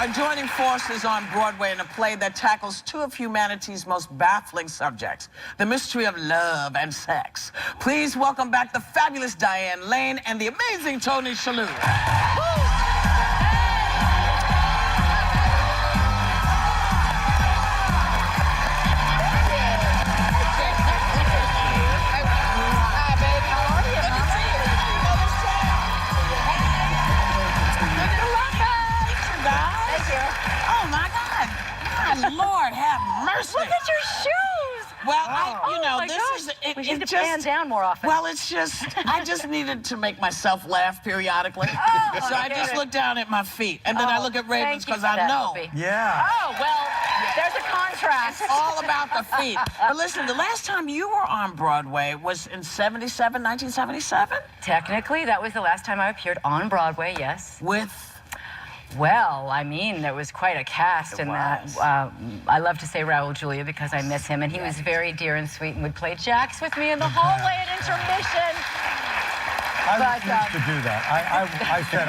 are joining forces on Broadway in a play that tackles two of humanity's most baffling subjects, the mystery of love and sex. Please welcome back the fabulous Diane Lane and the amazing Tony Shalhoub. Lord have mercy. Look at your shoes. Well, we need to pan down more often. Well, I just needed to make myself laugh periodically. So I just look down at my feet, and then I look at Ravens because I know. Yeah. Oh, well, there's a contrast. It's all about the feet. But listen, the last time you were on Broadway was in 1977? Technically, that was the last time I appeared on Broadway, yes. With? Well, I mean, there was quite a cast in that. I love to say Raul Julia because I miss him, and he was very dear and sweet and would play jacks with me in the hallway at intermission. I refused to do that. I said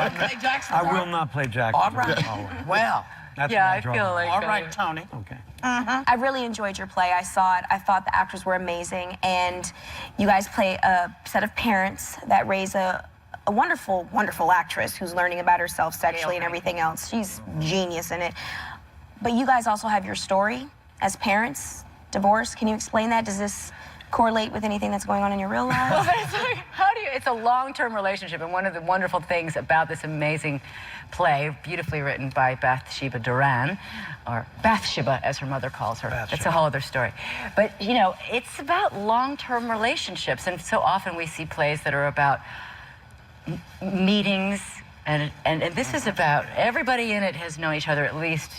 I will not play jacks. All right. Well, that's I feel like all right, Tony. Okay. I really enjoyed your play. I saw it. I thought the actors were amazing, and you guys play a set of parents that raise a wonderful, wonderful actress who's learning about herself sexually and everything else. She's genius in it. But you guys also have your story as parents, divorce. Can you explain that? Does this correlate with anything that's going on in your real life? Well, it's a long-term relationship, and one of the wonderful things about this amazing play, beautifully written by Bathsheba Duran, or Bathsheba as her mother calls her. That's a whole other story. But, you know, it's about long-term relationships, and so often we see plays that are about meetings, and this is about everybody in it has known each other at least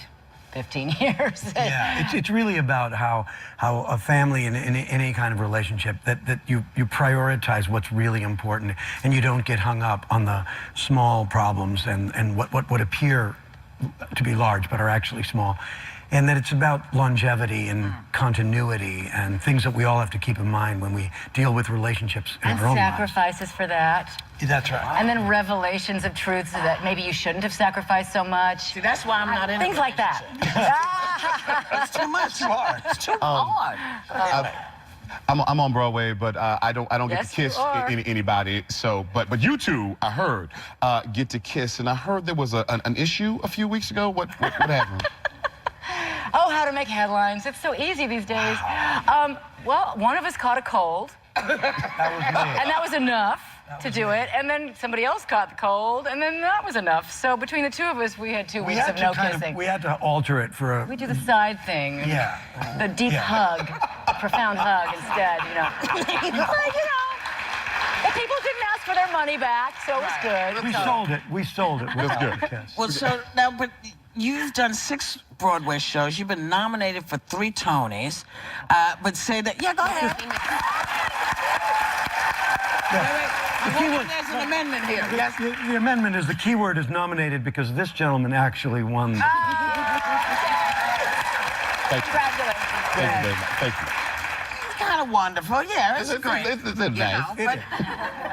15 years. Yeah, it's really about how a family in any kind of relationship that you prioritize what's really important, and you don't get hung up on the small problems and what would appear to be large but are actually small. And that it's about longevity and continuity and things that we all have to keep in mind when we deal with relationships in our own lives. Sacrifices for that. That's right. And then revelations of truths that maybe you shouldn't have sacrificed so much. See, that's why I'm not in things like that. It's too much. It's too hard. It's too hard. I'm on Broadway, but I don't get Yes, to kiss you are. anybody. So, but you two, I heard, get to kiss, and I heard there was an issue a few weeks ago. What happened? Oh, how to make headlines. It's so easy these days. Well, one of us caught a cold. That was me. And that was enough to do it. And then somebody else caught the cold, and then that was enough. So between the two of us, we had 2 weeks of no kissing. We had to alter it for a... We do the side thing. Yeah. The deep hug. Profound hug instead, you know. Like, you know, the people didn't ask for their money back, so it was good. We sold it. We sold it. That's good. Yes. Well, so now, but you've done 6 Broadway shows. You've been nominated for 3 Tonys. But say that, yeah, go ahead. Wait. There's an amendment here. Yes. The amendment is the key word is nominated because this gentleman actually won. Thank you. Congratulations. Thank you very much. Thank you. It's kind of wonderful. Yeah, it's great. It's nice.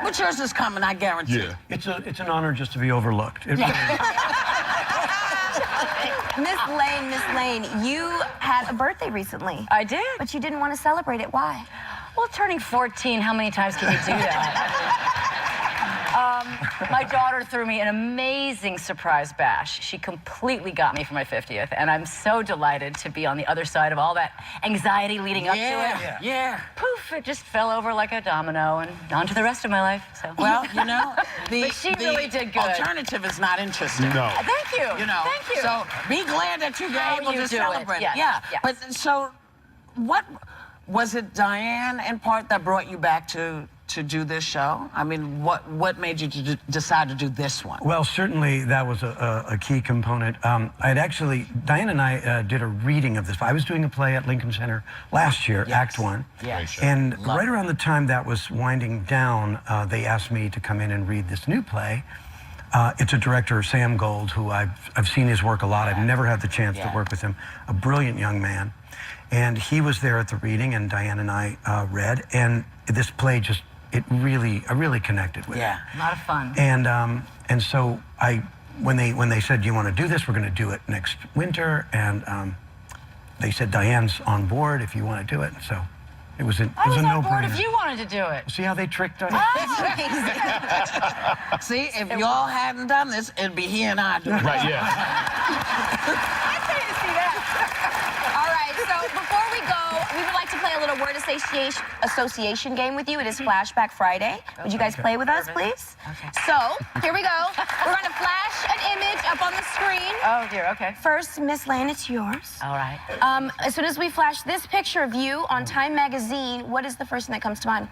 But yours is coming, I guarantee. Yeah. It's an honor just to be overlooked. It really is. Miss Lane, you had a birthday recently. I did. But you didn't want to celebrate it. Why? Well, turning 14, how many times can you do that? My daughter threw me an amazing surprise bash. She completely got me for my 50th, and I'm so delighted to be on the other side of all that anxiety leading up to it. Yeah. Poof, it just fell over like a domino, and on to the rest of my life. So. Well, you know, But she really did good. Alternative is not interesting. No. Thank you. You know, Thank you. So be glad that you were How able you to do it. celebrate. Yes, Yeah. yes. But so, what was it, Diane, in part, that brought you back to do this show? I mean, what made you decide to do this one? Well, certainly that was a key component. Diane and I did a reading of this. I was doing a play at Lincoln Center last year, Act 1. Yes. And right around the time that was winding down, they asked me to come in and read this new play. It's a director, Sam Gold, who I've seen his work a lot. I've never had the chance to work with him. A brilliant young man. And he was there at the reading, and Diane and I read. And this play I really connected with it. A lot of fun. And so I when they said, "Do you want to do this? We're going to do it next winter," and they said, "Diane's on board if you want to do it." So it was a I was a on board no-brainer. if you wanted to do it. See how they tricked us? See, if y'all hadn't done this, it'd be he and I doing it. Right, yeah. I pay to see that. All right, so before we go, we would like to play a little word association game with you. It is Flashback Friday. Would you guys play with us, please? Okay. So, here we go. We're going to flash an image up on the screen. Oh, dear, okay. First, Miss Lane, it's yours. All right. As soon as we flash this picture of you on Time Magazine, what is the first thing that comes to mind?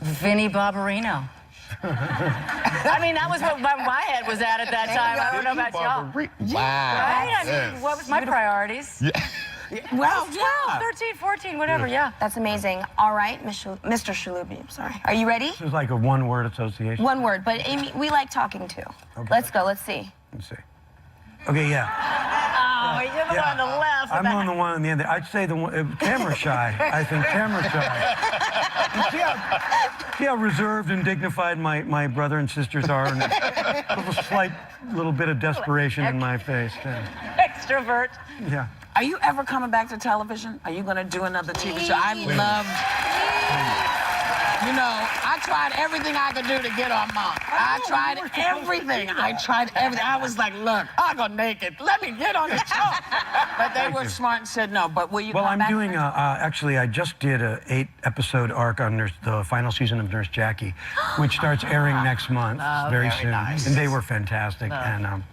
Vinnie Barbarino. I mean, that was what my head was at that time. I don't know about y'all. Wow. Right? I mean, Yes. what was my priorities? Yeah. Well, yeah. 13, 14, whatever, yeah. That's amazing. All right, Mr. Shalhoub, I'm sorry. Are you ready? This is like a one-word association. One word, but Amy, we like talking too. Okay. Let's go, let's see. Let's see. Okay, yeah. Oh, you're the one on the left. I'm on the one on the end. I'd say the one, camera shy. I think camera shy. See how reserved and dignified my brother and sisters are, and a slight little bit of desperation in my face. Extrovert. Yeah. Are you ever coming back to television? Are you going to do another TV show? I loved, you know, I tried everything I could do to get on Mom. I tried everything. I was like, look, I'll go naked. Let me get on the show. But they were smart and said no. But will you Well, come I'm back? doing, actually, I just did a 8-episode arc on the final season of Nurse Jackie, which starts airing next month, very soon. nice. And they were fantastic. And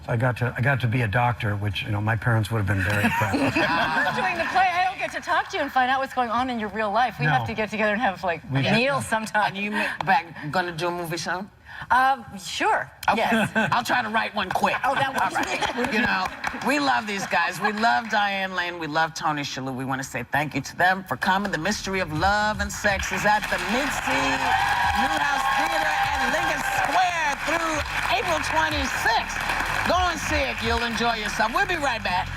so I got to be a doctor, which, you know, my parents would have been very proud. You're doing the play. I don't get to talk to you and find out what's going on in your real life. We No. have to get together and have, like, meals sometime. Are you going to do a movie soon? Sure. Okay. Yes. I'll try to write one quick. Oh, that All works. right. You know, we love these guys. We love Diane Lane. We love Tony Shalhoub. We want to say thank you to them for coming. The Mystery of Love and Sex is at the Mid-Sea Newhouse Theater at Lincoln Square through April 26th. Go and see it. You'll enjoy yourself. We'll be right back.